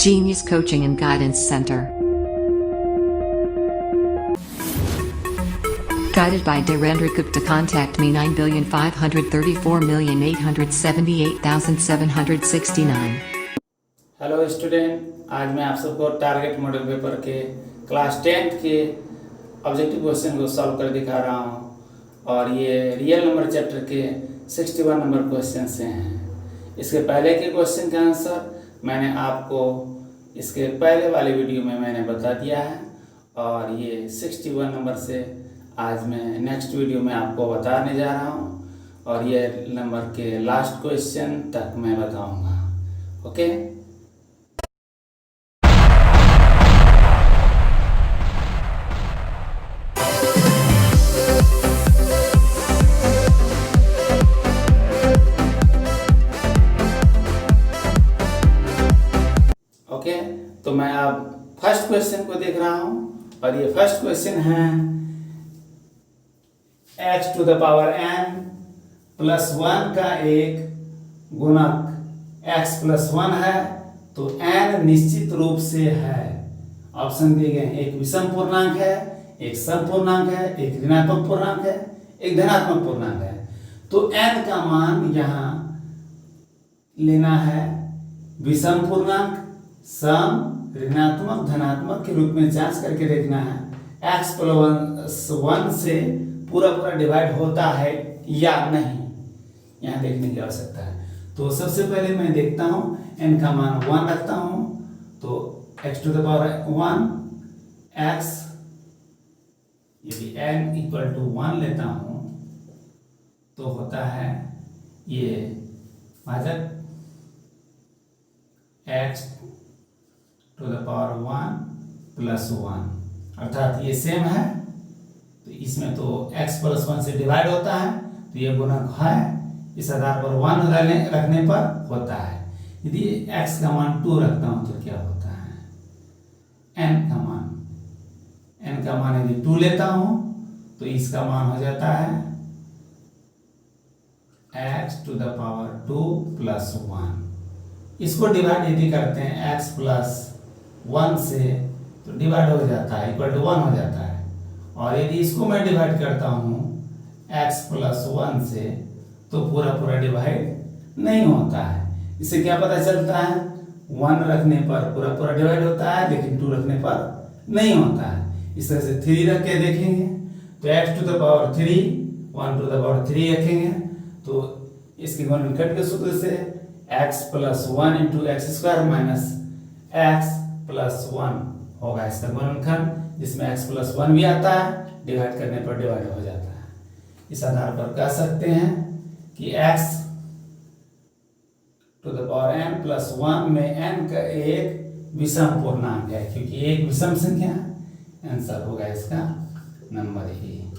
Genius Coaching and Guidance Center. Guided by Dhirendra Gupta. Contact me 9,534,878,769. Hello student, आज मैं आप सबको target model paper के class 10th के ऑब्जेक्टिव क्वेश्चन को सॉल्व कर दिखा रहा हूँ और ये रियल नंबर चैप्टर के 61 नंबर क्वेश्चन से हैं। इसके पहले के क्वेश्चन का आंसर मैंने आपको इसके पहले वाले वीडियो में मैंने बता दिया है और ये 61 नंबर से आज मैं नेक्स्ट वीडियो में आपको बताने जा रहा हूँ और ये नंबर के लास्ट क्वेश्चन तक मैं बताऊँगा। ओके, तो मैं अब फर्स्ट क्वेश्चन को देख रहा हूं और ये फर्स्ट क्वेश्चन है x to the power n plus 1 का एक गुणक x प्लस 1 है तो n निश्चित रूप से है। ऑप्शन दिए गए, एक विषम पूर्णांक है, एक सम पूर्णांक है, एक ऋणात्मक पूर्णांक है, एक धनात्मक पूर्णांक है। तो n का मान यहाँ लेना है विषम पूर्णांक, सम, ऋणात्मक, धनात्मक के रूप में जांच करके देखना है x प्लस 1 से पूरा डिवाइड होता है या नहीं, यहाँ देखने की आवश्यकता है। तो सबसे पहले मैं देखता हूँ n का मान 1 रखता हूँ तो x to the power 1 x, यदि n इक्वल टू 1 लेता हूँ तो होता है ये भाजक x to the power 1 plus 1, अर्थात ये सेम है तो इसमें तो x प्लस 1 से डिवाइड होता है तो ये गुणक है, इस आधार पर 1 रखने पर होता है। यदि x का मान 2 रखता हूं तो क्या होता है, n का मान यदि 2 लेता हूं तो इसका मान हो जाता है x to the power 2 plus 1। इसको डिवाइड यदि करते हैं x प्लस 1 से तो डिवाइड हो जाता है, इक्वल टू 1 हो जाता है। और यदि इसको मैं डिवाइड करता हूँ x प्लस 1 से तो पूरा डिवाइड नहीं होता है। इससे क्या पता चलता है, 1 रखने पर पूरा डिवाइड होता है लेकिन 2 रखने पर नहीं होता है। इस तरह से 3 रख के देखेंगे तो x to the power 3, 1 to the power 3 रखेंगे तो इसके गुणनखंड के सूत्र से x plus 1 into x square minus x plus 1 होगा इसका गुणनखंड, जिसमें x प्लस 1 भी आता है, डिवाइड करने पर डिवाइड हो जाता है। इस आधार पर कह सकते हैं कि x to the power n plus 1 में n का एक विषम पूर्णांक है, क्योंकि एक विषम संख्या है, आंसर होगा इसका नंबर ही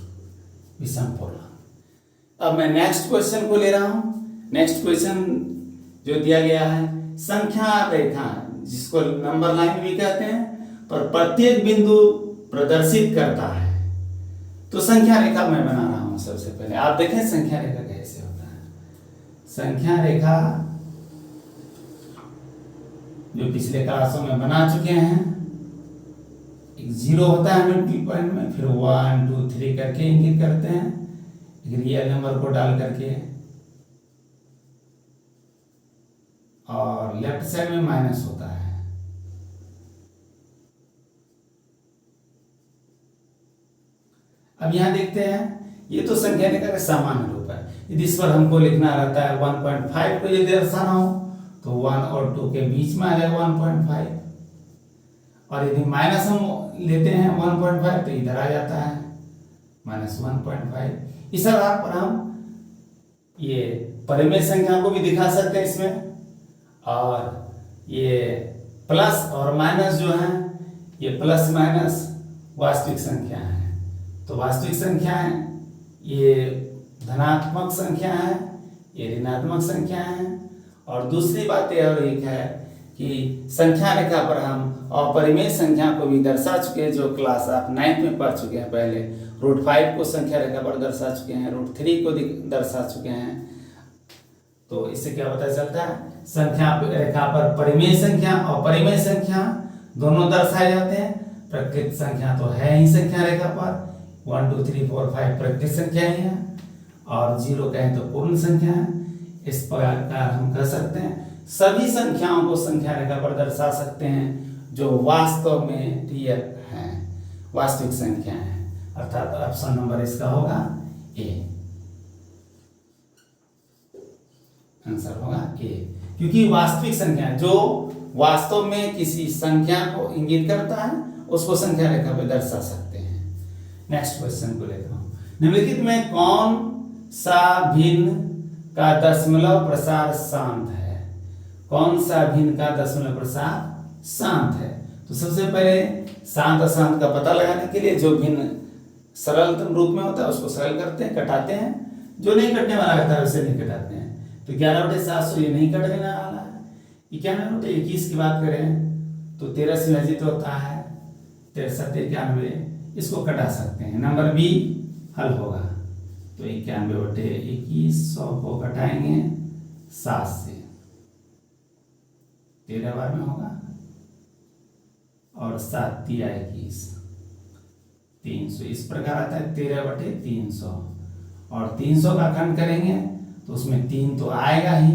विषम पूर्णांक। अब मैं नेक्स्ट क्वेश्चन को ले रहा हूं। नेक्स्ट क्वेश्चन जो दिया गया है, संख्या रेखा जिसको नंबर लाइन भी कहते हैं पर प्रत्येक बिंदु प्रदर्शित करता है। तो संख्या रेखा मैं बना रहा हूं। सबसे पहले आप देखें संख्या रेखा कैसे होता है। संख्या रेखा जो पिछले क्लासों में बना चुके हैं, एक 0 होता है मिडिल पॉइंट में, फिर 1 2 3 करके इंगित करते हैं एक रियल नंबर को डाल करके, और लेफ्ट साइड में माइनस होता है। अब यहां देखते हैं, ये तो संख्या रेखा का सामान्य रूप है। यदि इस पर हमको लिखना रहता है 1.5 को यदि दर्शाना हो तो 1 और 2 के बीच में आ जाएगा 1.5, और यदि माइनस हम लेते हैं 1.5 तो इधर आ जाता है माइनस 1.5। इस आधार पर हम ये परिमेय संख्या को भी दिखा सकते हैं इसमें, और ये प्लस और माइनस जो है, ये प्लस माइनस वास्तविक संख्या है। तो वास्तविक संख्या है, ये धनात्मक संख्या है, ये ऋणात्मक संख्या है। और दूसरी बात यह और एक है कि संख्या रेखा पर हम अपरिमेय संख्या को भी दर्शा चुके हैं, जो क्लास आप 9th में पढ़ चुके हैं। पहले √5 को संख्या रेखा पर दर्शा चुके हैं, √3 को दर्शा चुके हैं। तो इससे क्या पता चलता है संख्या रेखा पर परिमेय संख्या और परिमेय संख्या दोनों दर्शाए जाते हैं। प्रकृत संख्या तो है ही संख्या रेखा पर, 1 2 3 4 5 प्रकृत संख्या ही है, और 0 कहें तो पूर्ण संख्या है। इस प्रकार हम कह सकते हैं सभी संख्याओं को संख्या रेखा पर दर्शा सकते हैं जो वास्तव में रियल है, वास्तविक संख्या है। अर्थात ऑप्शन नंबर इसका होगा ए, आंसर होगा ए, क्योंकि वास्तविक संख्या जो वास्तव में किसी संख्या को इंगित करता है उसको संख्या रेखा पर दर्शा सकते हैं। नेक्स्ट क्वेश्चन को लेता हूं, निम्नलिखित में कौन सा भिन्न का दशमलव प्रसार शांत है? कौन सा भिन्न का दशमलव प्रसार शांत है? तो सबसे पहले शांत अशांत का पता लगाने के लिए जो भिन्न सरलतम रूप में होता है उसको सरल करते हैं, कटाते हैं, जो नहीं कटने वाला रहता है उसे नहीं कटाते हैं। तो 11/700 ये नहीं कटने वाला है। 91/21 की बात करें तो 13 से विभाजित होता है, 13 91, इसको कटा सकते हैं। नंबर बी हल होगा, तो 91/21 100 को कटाएंगे 7 से, 13 बार में होगा, और 7 3 21 300, इस प्रकार आता है 13/300। और 300 का खंड करेंगे तो उसमें 3 तो आएगा ही,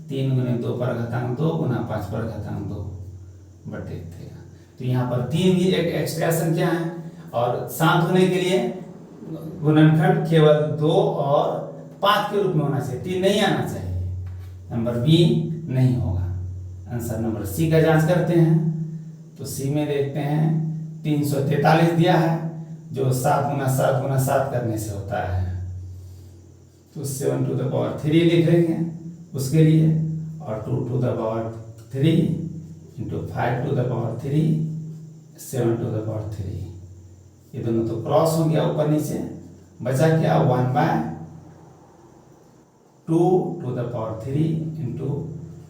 3 गुने 2 पर घातांक 2 गुना 5 पर घातांक 2/13। तो यहाँ पर 3 भी एक एक्स्ट्रा संख्या है, और शांत होने के लिए गुणनखंड केवल 2 और 5 के रूप में होना चाहिए, 3 नहीं आना चाहिए। नंबर बी नहीं होगा। आंसर नंबर सी का जांच करते हैं, तो सी में देखते हैं 343 दिया है, जो 7 गुना 7 गुना 7 करने से होता है, तो 7 to the power 3 लिख लेंगे उसके लिए, और 2 to the power 3 into 5 to the power 3 7 to the power 3, ये दोनों तो क्रॉस हो गया ऊपर नीचे, बचा क्या 1/2 to the power 3 into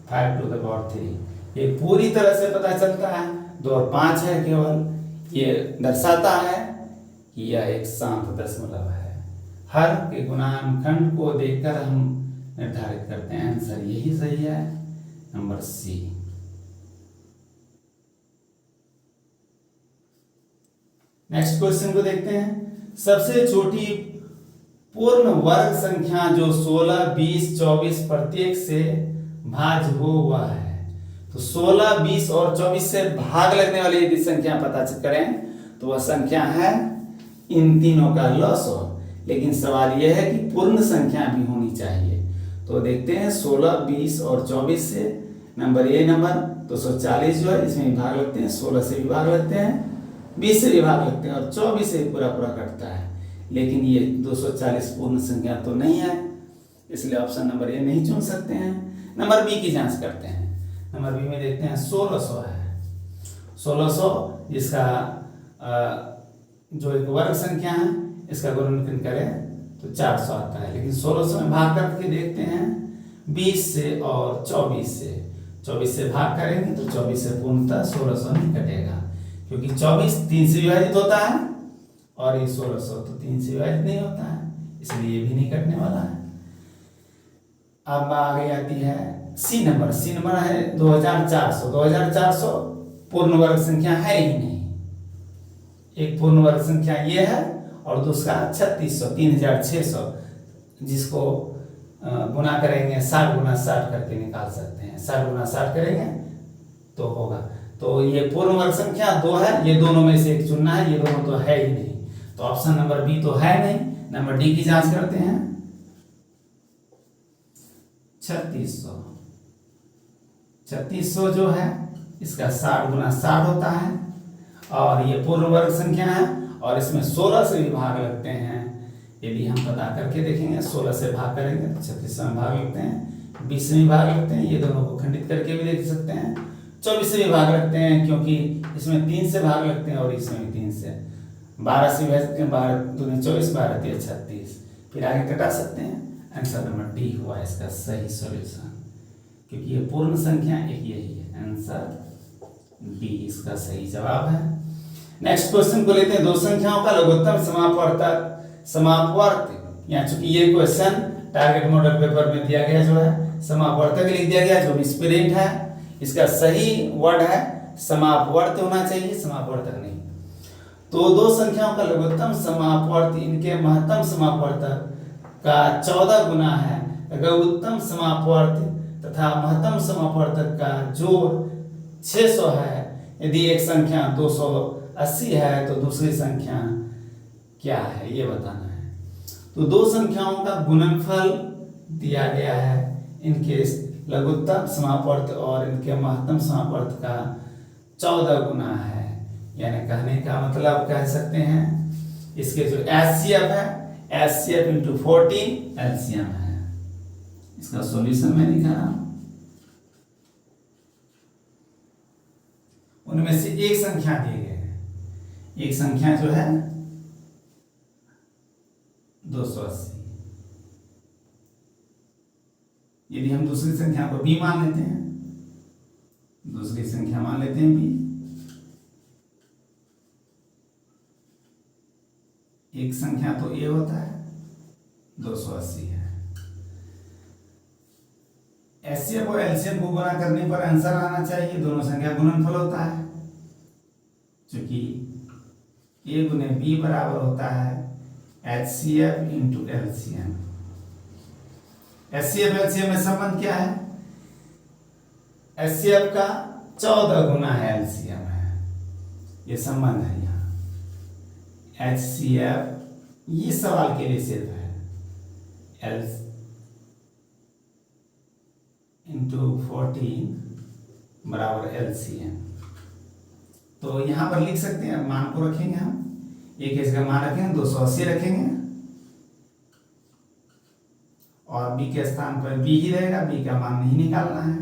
5 to the power 3। ये पूरी तरह से पता चलता है 2 और 5 है, केवल ये दर्शाता है कि यह एक शांत दशमलव है। हर के गुणनखंड को देखकर हम निर्धारित करते हैं, आंसर यही सही है, नंबर सी। नेक्स्ट क्वेश्चन को देखते हैं, सबसे छोटी पूर्ण वर्ग संख्या जो 16 20 24 प्रत्येक से भाज्य हो वह है। तो 16 20 और 24 से भाग लगने वाली यदि संख्या पता करें तो वह संख्या है इन तीनों का लॉसव। लेकिन सवाल यह है कि पूर्ण संख्या भी होनी चाहिए। तो देखते हैं 16 20 और 24 से, नंबर ए नंबर 240 जो है इसमें भाग लगते हैं, 16 से भी भाग लगते हैं, 20 से भी भाग लगते हैं, और 24 से पूरा पूरा कटता है। लेकिन ये 240 पूर्ण संख्या तो नहीं है, इसलिए ऑप्शन नंबर ए नहीं चुन सकते हैं। नंबर बी की जांच करते हैं। नंबर बी में देखते हैं 1600 है, 1600 जिसका जो एक वर्ग संख्या है इसका गुणनखंड करें तो 400 आता है। लेकिन 1600 में भाग करके देखते हैं 20 से और 24 से, 24 से भाग करेंगे तो 24 से पूर्णतः 1600 नहीं कटेगा, क्योंकि 24 3 से विभाजित होता है और ये 1600 तो 3 से विभाजित नहीं होता है, इसलिए ये भी नहीं कटने वाला है। अब आगे आती है सी नंबर। सी नंबर है 2400। 2400 पूर्ण वर्ग संख्या है ही नहीं। एक पूर्ण वर्ग संख्या ये है और दूसरा 3600 3600, जिसको गुना करेंगे 60 गुना 60 करके निकाल सकते हैं। 60 गुना 60 करेंगे तो होगा। तो ये पूर्ण वर्ग संख्या 2 है, ये दोनों में से एक चुनना है, ये दोनों तो है ही नहीं, तो ऑप्शन नंबर बी तो है नहीं। नंबर डी की जांच करते हैं 3600। 3600 जो है इसका 60 गुना 60 होता है और ये पूर्ण वर्ग संख्या है और इसमें 16 से भी भाग लगते हैं। यदि हम पता करके देखेंगे 16 से भाग करेंगे तो 3600 में भाग लगते हैं, 20 में भाग लगते हैं, ये दोनों को खंडित करके भी देख सकते हैं। 24 से भी भाग लगते हैं क्योंकि इसमें 3 से भाग लगते हैं और इसमें भी 3 से। 12 से भी 12 दूनी 24, 12 3 36, फिर आगे कटा सकते हैं। आंसर नंबर डी हुआ इसका सही सॉल्यूशन, क्योंकि ये पूर्ण संख्या एक यही है। आंसर बी इसका सही जवाब है। नेक्स्ट क्वेश्चन को लेते हैं। दो संख्याओं का लघुत्तम समापवर्त, यहाँ चूंकि ये क्वेश्चन टारगेट मॉडल पेपर में दिया गया जो है समापवर्तक लिख दिया गया जो मिसप्रिंट है। इसका सही वर्ड है समापवर्त होना चाहिए, समापवर्तक नहीं। तो दो संख्याओं का लघुत्तम समापवर्त इनके महत्तम समापवर्तक का 14 गुना है। लघुत्तम समापवर्त तथा महत्तम समापवर्तक का जोड़ 600 है। यदि एक संख्या 280 है तो दूसरी संख्या क्या है ये बताना है। तो दो संख्याओं का गुणनफल दिया गया है, इनके लघुत्तम समापवर्त और इनके महत्तम समापवर्त का 14 गुना है। यानी कहने का मतलब कह सकते हैं इसके जो एचसीएफ है, एचसीएफ इंटू 14 एलसीएम है। इसका सॉल्यूशन मैं लिखा रहा हूं। उनमें से एक संख्या दी गई है, एक संख्या जो है 280। यदि हम दूसरी संख्या को b मान लेते हैं, दूसरी संख्या मान लेते हैं b, एक संख्या तो a होता है, 280 है। एचसीएफ और एलसीएम को गुणा करने पर आंसर आना चाहिए, दोनों संख्या गुणनफल होता है। चूंकि a गुने b बराबर होता है HCF into LCM. HCF LCM में संबंध क्या है? एचसीएफ का 14 गुना है एलसीएम है, ये संबंध है यहाँ। एचसीएफ ये सवाल के लिए सिर्फ है एल इंटू 14 बराबर एलसीएम। तो यहां पर लिख सकते हैं, मान को रखेंगे हम, एक इसका मान रखेंगे 280 रखेंगे और b के स्थान पर b ही रहेगा, b का मान नहीं निकालना है।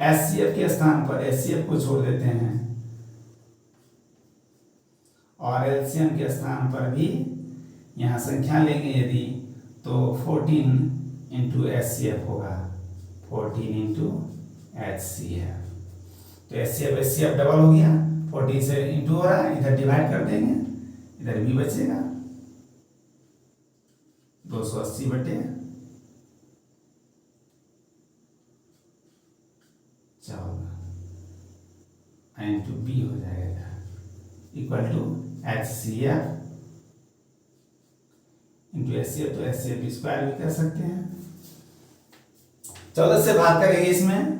एचसीएफ के स्थान पर एचसीएफ को छोड़ देते हैं और एलसीएम के स्थान पर भी यहाँ संख्या लेंगे यदि, तो 14 इंटू एचसीएफ होगा, 14 इंटू एचसीएफ। तो एचसीएफ एचसीएफ डबल हो गया, 14 से इंटू हो रहा है, इधर डिवाइड कर देंगे, इधर भी बचेगा 280 बटे 14 इंटू बी हो जाएगा equal to HCF into HCF. तो एचसीएफ स्क्वायर भी कर सकते हैं। 14 से भाग करेंगे, इसमें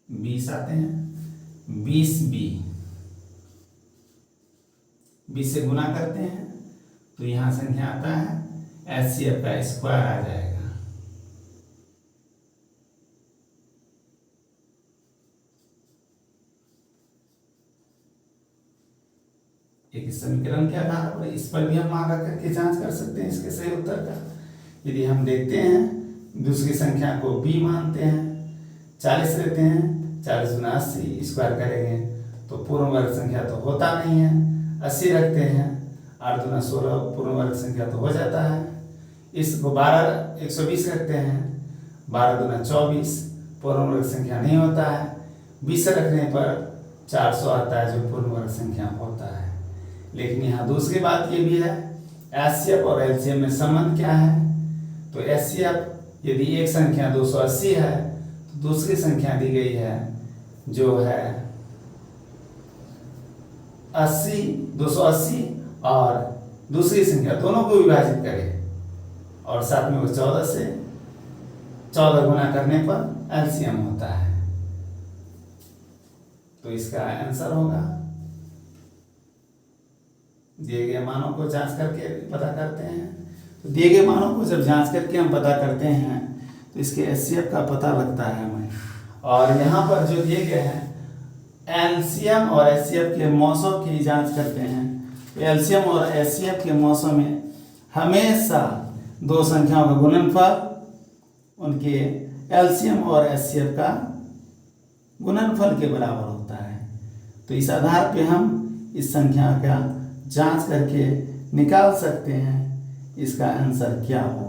20 आते हैं, 20b 20 से गुना करते हैं तो यहां संख्या आता है एचसीएफ का स्क्वायर आ जाएगा। एक समीकरण के आधार पर इस पर भी हम मान रख करके जांच कर सकते हैं इसके सही उत्तर का। यदि हम देखते हैं दूसरी संख्या को b मानते हैं, 40 लेते हैं, 40 गुना 80 स्क्वायर करेंगे तो पूर्ण वर्ग संख्या तो होता नहीं है। 80 रखते हैं, 8 गुना 16 पूर्ण वर्ग संख्या तो हो जाता है। इसको 120 रखते हैं, 12 गुना 24 पूर्ण वर्ग संख्या नहीं होता है। 20 रखने पर 400 आता है जो पूर्ण वर्ग संख्या होता है। लेकिन यहाँ दूसरी बात ये भी है, एचसीएफ और एलसीएम में संबंध क्या है? तो एचसीएफ यदि एक संख्या 280 है तो दूसरी संख्या दी गई है जो है 80, 280 और दूसरी संख्या दोनों को विभाजित करें और साथ में वो 14 से 14 गुना करने पर एलसीएम होता है। तो इसका आंसर होगा, दिए गए मानों को जांच करके पता करते हैं। तो दिए गए मानों को जब जांच करके हम पता करते हैं तो इसके एचसीएफ का पता लगता है हमें। और यहाँ पर जो दिए गए हैं एलसीएम और एचसीएफ के मौसों की जांच करते हैं तो एलसीएम और एचसीएफ के मौसों में हमेशा दो संख्याओं का गुणनफल उनके एलसीएम और एचसीएफ का गुणनफल के बराबर होता है। तो इस आधार पे हम इस संख्या का जांच करके निकाल सकते हैं इसका आंसर क्या होगा।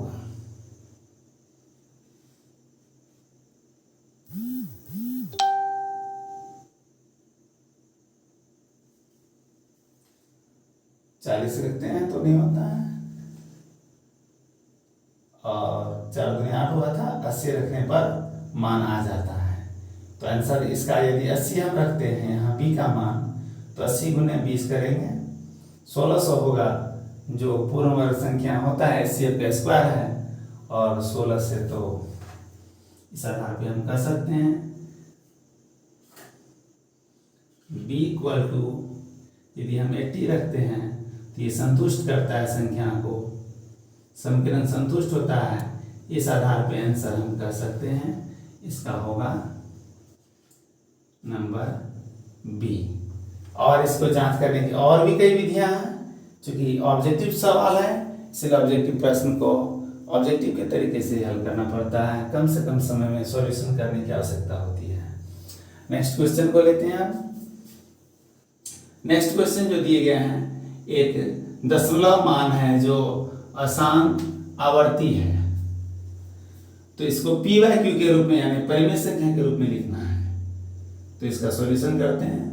चालीस रखते हैं तो नहीं होता है, और 4 दूनी 8 हुआ था, 80 रखने पर मान आ जाता है। तो आंसर इसका यदि 80 हम रखते हैं यहाँ b का मान, तो 80 गुने 20 करेंगे 1600 होगा, जो पूर्ण वर्ग संख्या होता है HCF का स्क्वायर है। और 16 से तो इस आधार पे हम कर सकते हैं b इक्वल टू, यदि हम 80 रखते हैं तो ये संतुष्ट करता है संख्या को, समीकरण संतुष्ट होता है। इस आधार पे आंसर हम कर सकते हैं, इसका होगा नंबर बी। और इसको जांच करने की और भी कई विधियां हैं, चूंकि ऑब्जेक्टिव सवाल है इसलिए ऑब्जेक्टिव प्रश्न को ऑब्जेक्टिव के तरीके से हल करना पड़ता है, कम से कम समय में सॉल्यूशन करने की आवश्यकता होती है। नेक्स्ट क्वेश्चन को लेते हैं आप। नेक्स्ट क्वेश्चन जो दिए गए हैं, एक दशमलव मान है जो आसान आवर्ती है, तो इसको पी बाय क्यू के रूप में यानी परिमेय संख्या के रूप में लिखना है। तो इसका सॉल्यूशन करते हैं।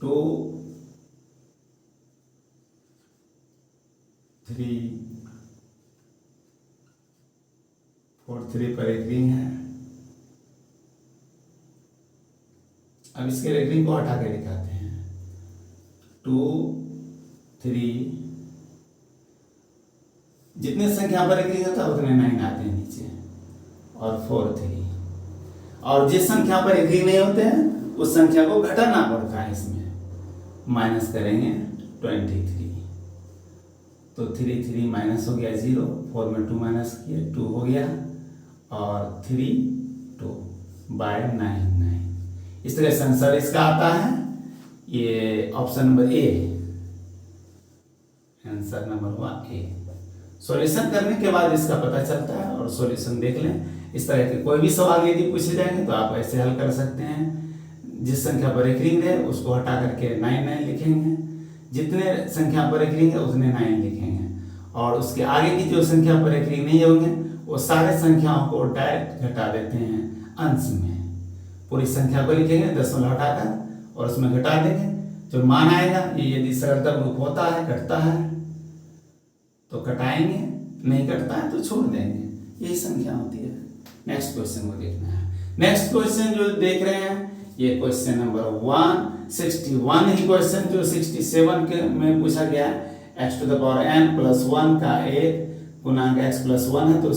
2 3 4 3 पर एक रिंग है। अब इसके रिंग को हटा के दिखाते हैं। 2 3, जितने संख्या पर एक रिंग होता है उतने 9 आते हैं नीचे, और 4 3, और जिस संख्या पर एक रिंग नहीं होते हैं उस संख्या को घटाना पड़ता है, इसमें माइनस करेंगे 23। तो 3 3 माइनस हो गया 0, 4 में 2 माइनस किए 2 हो गया, और 3 2 बाय 9 इस तरह से आंसर इसका आता है। ये option number A, answer number हुआ ए। सॉल्यूशन करने के बाद इसका पता चलता है, और सॉल्यूशन देख लें। इस तरह के कोई भी सवाल यदि पूछे जाएंगे तो आप ऐसे हल कर सकते हैं। जिस संख्या पर एक रिंग है उसको हटा करके 9 लिखेंगे, जितने संख्या पर एक रिंग है उतने 9 लिखेंगे, और उसके आगे की जो संख्या पर एक रिंग नहीं होंगे वो सारे संख्याओं को डायरेक्ट घटा देते हैं अंश में। पूरी संख्या को लिखेंगे दशमलव हटाकर, और उसमें घटा देंगे, जो मान आएगा ये यदि सरलतम रूप होता है घटता है तो घटाएंगे, नहीं घटता है तो छोड़ देंगे, यही संख्या होती है। नेक्स्ट क्वेश्चन को देखना है। नेक्स्ट क्वेश्चन जो देख रहे हैं ये क्वेश्चन नंबर 161 ही क्वेश्चन जो 67 के में पूछा गया है। x to the power n plus 1 का एक गुणांक x प्लस 1 है, तो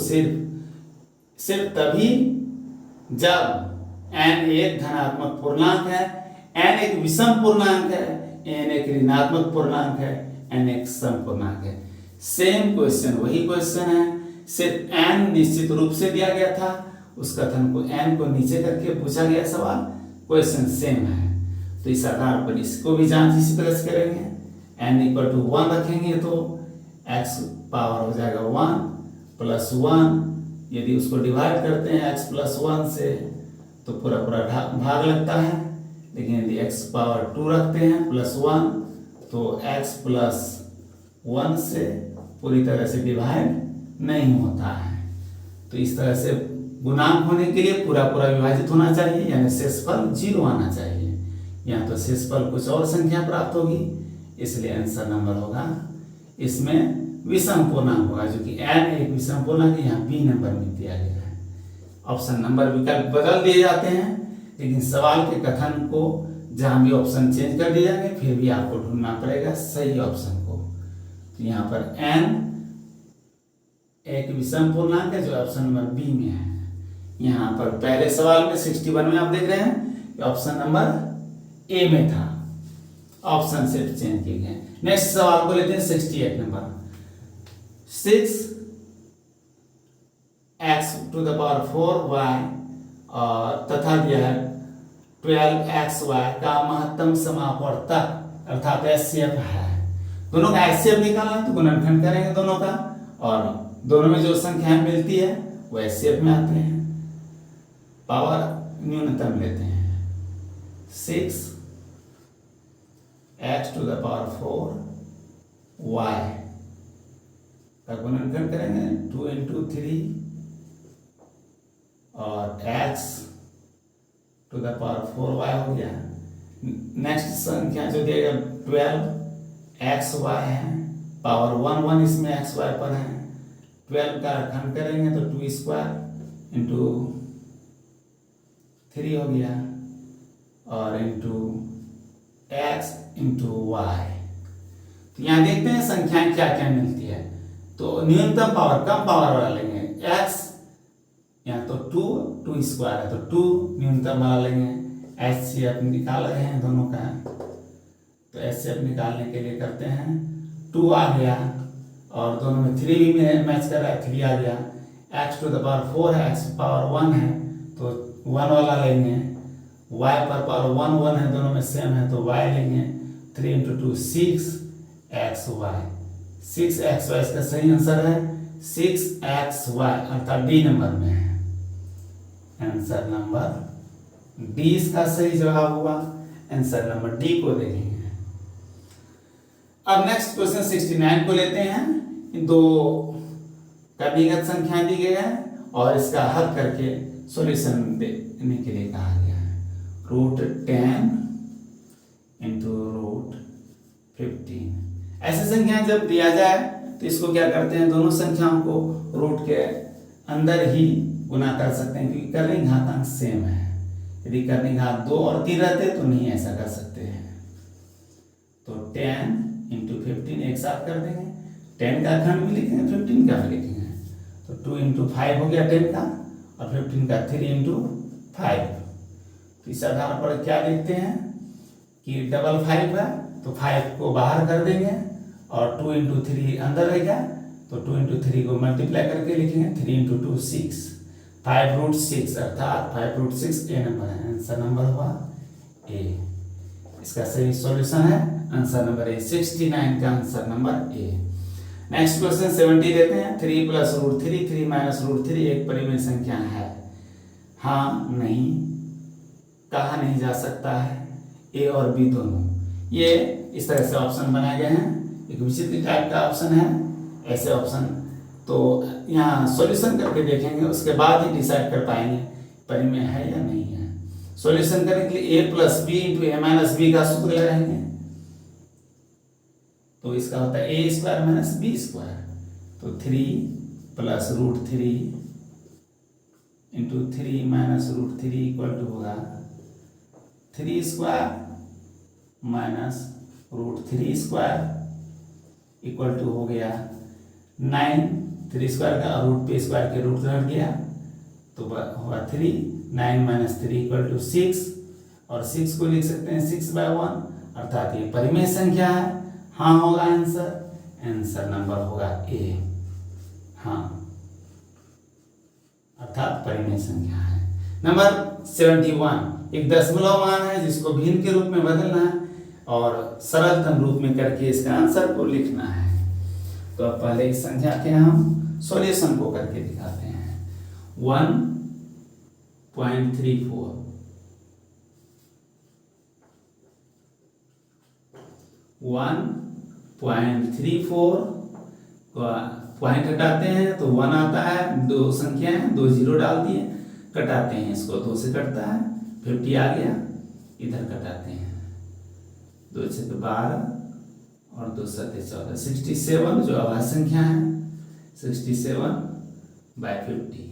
सिर्फ तभी जब n एक धनात्मक पूर्णांक है, n एक विषम पूर्णांक है, n एक ऋणात्मक पूर्णांक है, n एक सम पूर्णांक है। सेम क्वेश्चन वही क्वेश्चन है, सिर्फ n निश्चित रूप से दिया गया था, उस कथन को n को नीचे करके पूछा गया सवाल, क्वेश्चन सेम है। तो इस आधार पर इसको भी जांच इसी तरह से करेंगे। n इक्वल टू 1 रखेंगे तो x पावर हो जाएगा 1 प्लस 1, यदि उसको डिवाइड करते हैं x प्लस 1 से तो पूरा भाग लगता है, लेकिन यदि x पावर 2 रखते हैं प्लस 1 तो x प्लस 1 से पूरी तरह से डिवाइड नहीं होता है। तो इस तरह से गुणांक होने के लिए पूरा विभाजित होना चाहिए, यानी शेषफल 0 आना चाहिए। यहाँ तो शेषफल कुछ और संख्या प्राप्त होगी, इसलिए आंसर नंबर होगा इसमें विषम पूर्णांक होगा, जो कि n एक विषम पूर्णांक यहाँ b नंबर में दिया गया है। ऑप्शन नंबर विकल्प बदल दिए जाते हैं, लेकिन सवाल के कथन को जहाँ भी ऑप्शन चेंज कर दिए जाएंगे फिर भी आपको ढूंढना पड़ेगा सही ऑप्शन को। तो यहाँ पर n एक विषम पूर्णांक है जो ऑप्शन नंबर बी में है। यहाँ पर पहले सवाल में 61 में आप देख रहे हैं ऑप्शन नंबर ए में था, ऑप्शन सिर्फ चेंज किए गए। नेक्स्ट सवाल को लेते हैं 68 number. 6x to the power 4y और तथा दिया है 12xy का महत्तम समापवर्तक अर्थात HCF है। दोनों का HCF निकालना तो गुणनखंड करेंगे दोनों का, और दोनों में जो संख्याएं मिलती है वो HCF में आते हैं। पावर न्यूनतम लेते हैं 6x to the power 4y का गुणनखंड करेंगे 2 into 3 और x to the power 4y हो गया। नेक्स्ट संख्या जो दिएगा 12xy है, पावर 1 1 इसमें xy पर है, 12 का खंड करेंगे तो 2 स्क्वायर इंटू 3 हो गया और इंटू एक्स इंटू वाई। तो यहाँ देखते हैं संख्याएं क्या क्या मिलती है। तो न्यूनतम पावर कम पावर वाला लेंगे x, यहाँ तो 2 स्क्वायर है तो 2 न्यूनतम वाला लेंगे। HCF निकाल रहे हैं दोनों का, तो HCF निकालने के लिए करते हैं 2 आ गया और दोनों में 3 भी मैच कर रहा है, 3 आ गया। x टू द पावर 4 है, x पावर 1 है तो 1 वाला लेंगे। y पर पावर 1 1 है, दोनों में सेम है तो y लेंगे। 3 इंटू 2 6xy, 6xy इसका सही आंसर है 6xy अर्थात डी नंबर में है। आंसर नंबर डी इसका सही जवाब हुआ। आंसर नंबर डी को देखेंगे। अब नेक्स्ट क्वेश्चन 69 को लेते हैं। दो कविगत संख्या दी गई है और इसका हल करके सॉल्यूशन देने के लिए कहा गया है। √10 इंटू √15। ऐसी संख्या जब दिया जाए तो इसको क्या करते हैं, दोनों संख्याओं को रूट के अंदर ही गुना कर सकते हैं क्योंकि कर्णिक घातांक सेम है। यदि कर्णिक घात 2 और 3 रहते तो नहीं ऐसा कर सकते हैं। तो 10 इंटू 15 एक साथ कर देंगे। 10 का खंड भी लिखेंगे, 15 का भी लिखेंगे। तो 2 इंटू 5 हो गया 10 का और 15 का 3 इंटू 5। तो इस आधार पर क्या देखते हैं कि डबल 5 है तो 5 को बाहर कर देंगे और 2 इंटू 3 अंदर रहेगा तो 2 इंटू 3 को मल्टीप्लाई करके लिखेंगे। 3 इंटू 2 6, 5√6 अर्थात 5√6 ए नंबर है। आंसर नंबर हुआ ए। इसका सही सॉल्यूशन है आंसर नंबर ए। 69 का answer number A. Next question 70 देते हैं। 3 + √3 3 - √3 एक परिमेय संख्या है। हाँ नहीं, कहा नहीं जा सकता है। ए और बी दोनों ये इस तरह से ऑप्शन बनाए गए हैं। एक विचित्र टाइप का ऑप्शन है। ऐसे ऑप्शन तो यहाँ सॉल्यूशन करके देखेंगे, उसके बाद ही डिसाइड कर पाएंगे परिमेय है या नहीं है। सॉल्यूशन करने के लिए a + b × a - b का सूत्र लगाएंगे। तो इसका होता है a² - b²। तो 3 + √3 इंटू 3 - √3 इक्वल टू होगा 3² - √3² इक्वल टू हो गया 9। 3² का रूट पे स्क्वायर के रूट हट गया तो होगा 3। 9 - 3 इक्वल टू 6 और 6 को लिख सकते हैं 6/1 अर्थात ये परिमेय संख्या है। हाँ होगा आंसर। आंसर नंबर होगा ए। हाँ अर्थात परिमेय संख्या है। नंबर 71 एक दशमलव मान है जिसको भिन्न के रूप में बदलना है और सरलतम रूप में करके इसका आंसर को लिखना है। तो अब पहले इस संख्या के हम सॉल्यूशन को करके दिखाते हैं। 1.34 पॉइंट हटाते हैं तो 1 आता है। दो संख्या है, 2 0 डाल दिए, कटाते हैं इसको 2 से कटता है 50 आ गया, इधर कटाते हैं 2 से 12 और 2 से 14 67 जो अभाज्य संख्या है 67/50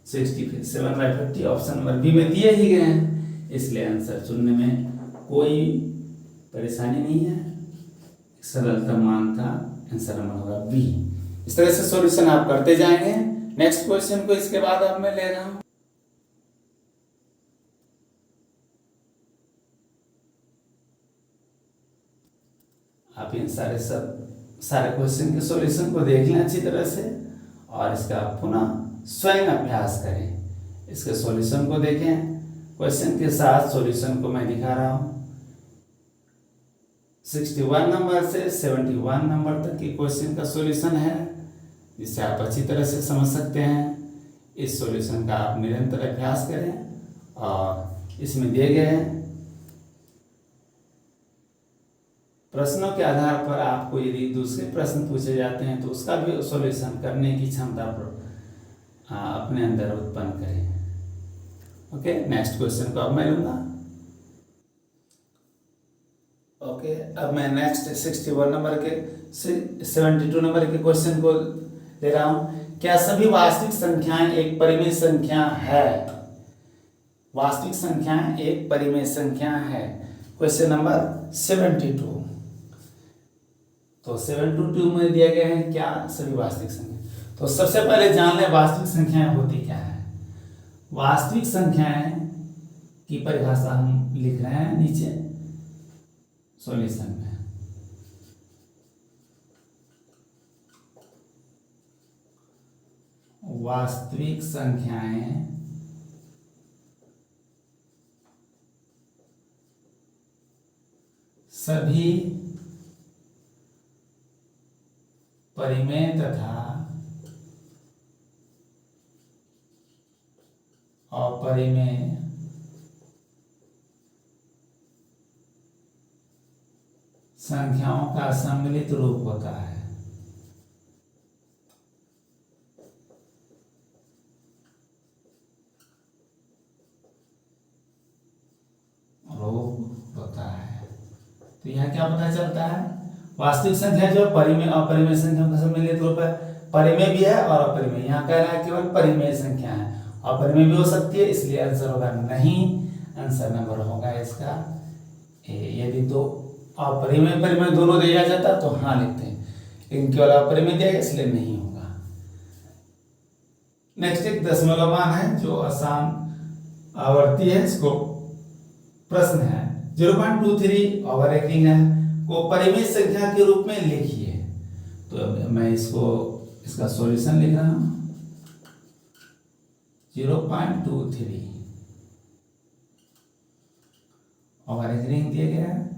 67/50 ऑप्शन नंबर बी में दिए ही गए हैं, इसलिए आंसर चुनने में कोई परेशानी नहीं है। सरलतम मान का आंसर नंबर होगा बी। इस तरह से सॉल्यूशन आप करते जाएंगे। नेक्स्ट क्वेश्चन को इसके बाद अब मैं ले रहा हूं। आप इन सारे क्वेश्चन के सॉल्यूशन को देख लें अच्छी तरह से और इसका पुनः स्वयं अभ्यास करें। इसके सॉल्यूशन को देखें, क्वेश्चन के साथ सॉल्यूशन को मैं दिखा रहा हूं। 61 नंबर से 71 नंबर तक के क्वेश्चन का सॉल्यूशन है जिससे आप अच्छी तरह से समझ सकते हैं। इस सॉल्यूशन का आप निरंतर अभ्यास करें और इसमें दिए गए प्रश्नों के आधार पर आपको यदि दूसरे प्रश्न पूछे जाते हैं तो उसका भी सॉल्यूशन करने की क्षमता पर अपने अंदर उत्पन्न करें। ओके, नेक्स्ट क्वेश्चन को अब मैं लूंगा। ओके, अब मैं नेक्स्ट 61 नंबर के 72 नंबर के क्वेश्चन को दे रहा हूं, क्या सभी वास्तविक संख्याएं एक परिमेय संख्या है? वास्तविक संख्याएं एक परिमेय संख्या है। Question number 72। तो 72 में दिया गया है क्या सभी वास्तविक संख्या। तो सबसे पहले जान लें वास्तविक संख्याएं होती क्या है। वास्तविक संख्याएं की परिभाषा हम लिख रहे हैं नीचे सॉल्यूशन में। वास्तविक संख्याएं सभी परिमेय तथा अपरिमेय संख्याओं का सम्मिलित रूप होता है। रूप होता है। तो यहाँ क्या पता चलता है, वास्तविक संख्या जो परिमेय अपरिमेय संख्याओं का सम्मिलित रूप है। परिमेय भी है और अपरिमेय। यहाँ कह रहा है केवल परिमेय संख्या है, अपरिमेय भी हो सकती है, इसलिए आंसर होगा नहीं। आंसर नंबर होगा इसका ए। यदि तो अपरिमेय परिमेय दोनों दिया जाता तो हाँ लिखते हैं, लेकिन केवल अपरिमेय दिया गया इसलिए नहीं होगा। नेक्स्ट एक दशमलव मान है जो आसान आवर्ती है। इसको प्रश्न है 0.23 ओवररेटिंग है को परिमेय संख्या के रूप में लिखिए। तो मैं इसका सॉल्यूशन लिख रहा हूं 0.23 ओवररेटिंग दिया गया है।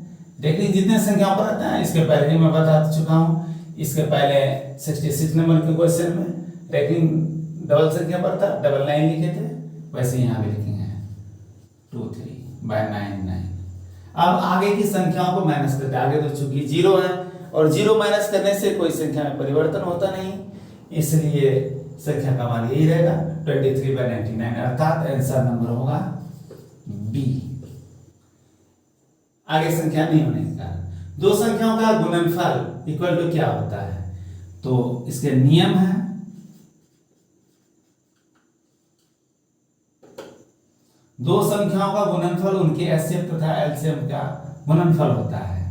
रेटिंग जितने संख्याओं पर आता है, इसके पहले भी मैं बता चुका हूं। इसके पहले 66 नंबर के क्वेश्चन में रेटिंग डबल संख्या पर था, 99 लिखे थे, वैसे यहाँ भी लिखेंगे 23/99। अब आगे की संख्याओं को माइनस करते हैं। आगे तो चूंकि 0 है और 0 माइनस करने से कोई संख्या में परिवर्तन होता नहीं, इसलिए संख्या का मान यही रहेगा 23/99, अर्थात आंसर नंबर होगा बी। आगे संख्या नहीं होने के कारण दो संख्याओं का गुणनफल इक्वल टू क्या होता है। तो इसके नियम है, दो संख्याओं का गुणनफल उनके एचसीएफ तथा एलसीएम का गुणनफल होता है।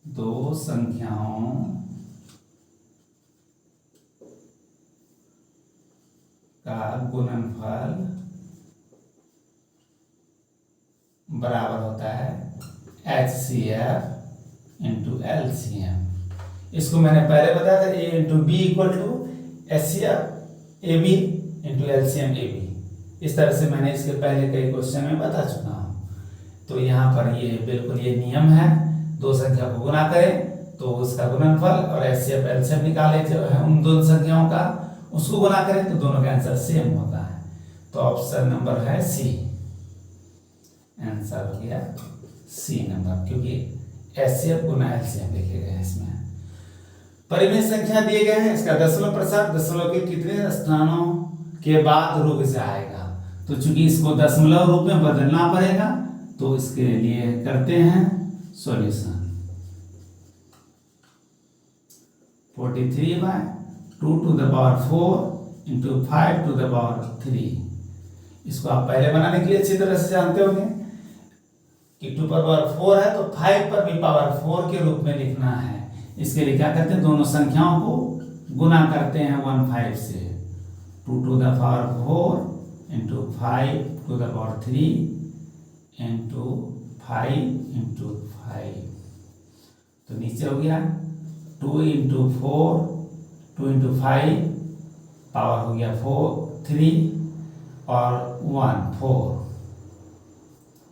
दो संख्याओं का गुणनफल बराबर होता है HCF इंटू LCM। इसको मैंने पहले बताया था, A into B equal to HCF AB into LCM AB। इस तरह से मैंने इसके पहले कई क्वेश्चन में बता चुका हूँ। तो यहाँ पर ये बिल्कुल ये नियम है, दो संख्या को गुना करें तो उसका गुणनफल और HCF LCM निकाले जो है उन दोनों संख्याओं का, उसको गुना करें तो दोनों का आंसर सेम होता है। तो ऑप्शन नंबर है सी। आंसर हो गया सी नंबर, क्योंकि HCF गुना LCM लिखे गए हैं इसमें। परिमेय संख्या दिए गए हैं, इसका दशमलव प्रसाद दशमलव के कितने स्थानों के बाद रुक जाएगा। तो चूंकि इसको दशमलव रूप में बदलना पड़ेगा, तो इसके लिए करते हैं सॉल्यूशन। 43/2⁴ इंटू 5⁴। इसको आप पहले बनाने के लिए अच्छी तरह से जानते होंगे कि 2⁴ है तो 5 पर भी पावर 4 के रूप में लिखना है। इसके लिए क्या करते हैं, दोनों संख्याओं को गुना करते हैं 15 से। 2⁴ इंटू 5⁴ इंटू 5 इंटू 5। तो नीचे हो गया 2 इंटू 4, 2 इंटू 5 पावर हो गया 3 और 1 4,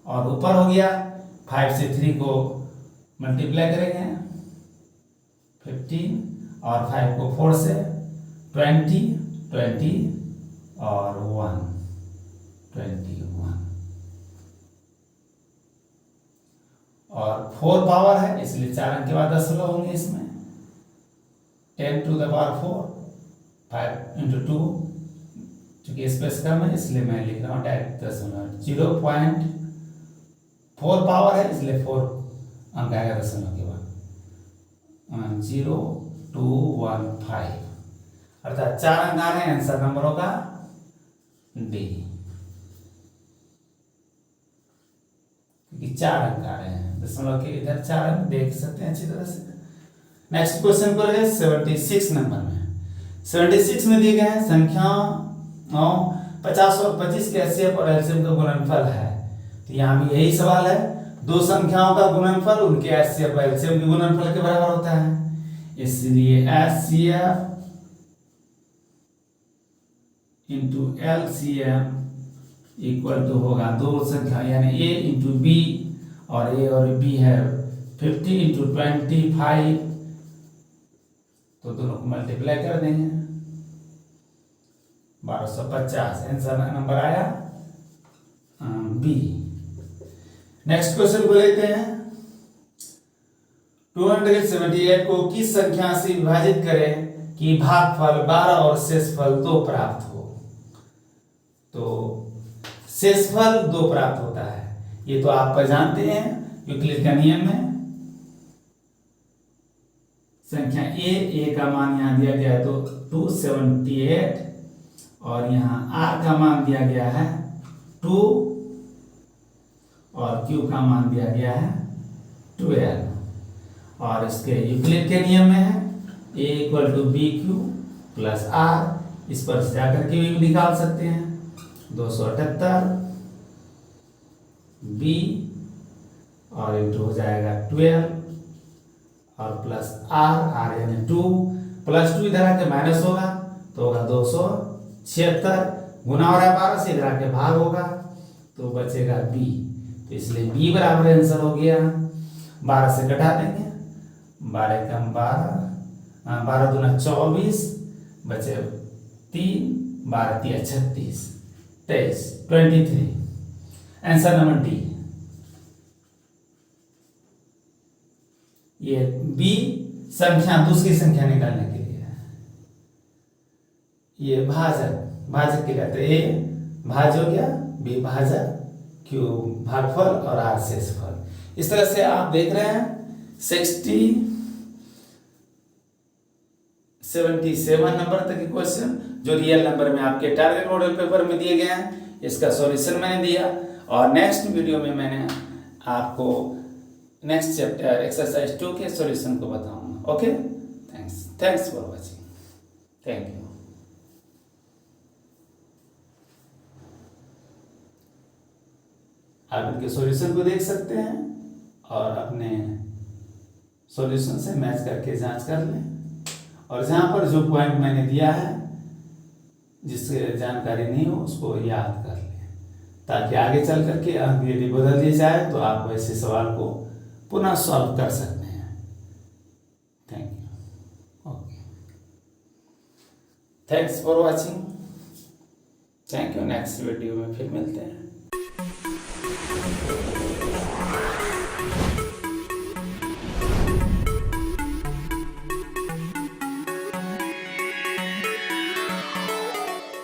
और ऊपर हो गया 5 से 3 को मल्टीप्लाई करेंगे 15 और 5 को 4 से 20 और 1 21, और 4 पावर है इसलिए 4 अंक के बाद दशमलव होंगे इसमें। 10⁴ 5 इंटू 2, चूंकि स्पेस कम है इसलिए मैं लिख रहा हूँ डायरेक्ट दशमलव। 0.4 पावर है इसलिए 4 अंक आएगा दशमलव के बाद। 0 215 अर्थात 4 अंक आ रहे हैं। आंसर नंबर होगा डी, क्योंकि 4 अंक आ रहे हैं। दशमलव के इधर 4 अंक देख सकते हैं अच्छी तरह से। नेक्स्ट क्वेश्चन पर है 76 नंबर में। 76 में दिए गए हैं संख्याओं 50 और 25 के HCF और LCM का गुणनफल है। तो यहाँ भी यही सवाल है, दो संख्याओं का गुणनफल उनके HCF और LCM के गुणनफल के बराबर होता है। इसलिए HCF into LCM equal to होगा दो संख्या यानी A इंटू B, और A और B है 50 इंटू 25, तो दोनों को मल्टीप्लाई कर देंगे 1250। आंसर नंबर आया बी। नेक्स्ट क्वेश्चन को लेते हैं। 278 को किस संख्या से विभाजित करें कि भागफल 12 और शेषफल 2 प्राप्त हो। तो शेषफल 2 प्राप्त होता है, ये तो आप जानते हैं यूक्लिड का नियम है। संख्या ए का मान यहाँ दिया गया है तो 278, और यहाँ r का मान दिया गया है 2, और q का मान दिया गया है 12, और इसके यूक्लिड के नियम में है a equal to b q plus r। इस पर से जाकर के भी निकाल सकते हैं 278 b, और इंटू हो जाएगा 12 और प्लस r यानी 2, प्लस 2 इधर आके माइनस होगा तो होगा 276, गुना हो रहा है 12 से, इधर आके भाग होगा तो बचेगा b। तो इसलिए b बराबर आंसर हो गया। 12 से घटा देंगे, 12 कम 12, 12 दूना 24, बचे 3, 12 तिया 36, 23। Answer number D. ये बी संख्या दूसरी संख्या निकालने के लिए है। ये भाजक के लिए ए भाज हो गया, बी भाजक, क्यू भागफल और आर शेषफल। इस तरह से आप देख रहे हैं 77 नंबर तक के क्वेश्चन जो रियल नंबर में आपके टारगेट मॉडल पेपर में दिए गए हैं, इसका सॉल्यूशन मैंने दिया। और नेक्स्ट वीडियो में मैंने आपको नेक्स्ट चैप्टर एक्सरसाइज 2 के सॉल्यूशन को बताऊंगा। Okay, thanks for watching, thank you. आप इनके सॉल्यूशन को देख सकते हैं और अपने सॉल्यूशन से मैच करके जांच कर लें, और जहां पर जो पॉइंट मैंने दिया है जिससे जानकारी नहीं हो उसको याद कर लें, ताकि आगे चल करके अंक यदि बदल दिया जाए तो आप ऐसे सवाल को पुनः सॉल्व कर सकते हैं। Thank you. Okay, thanks for watching, thank you. Next video में फिर मिलते हैं।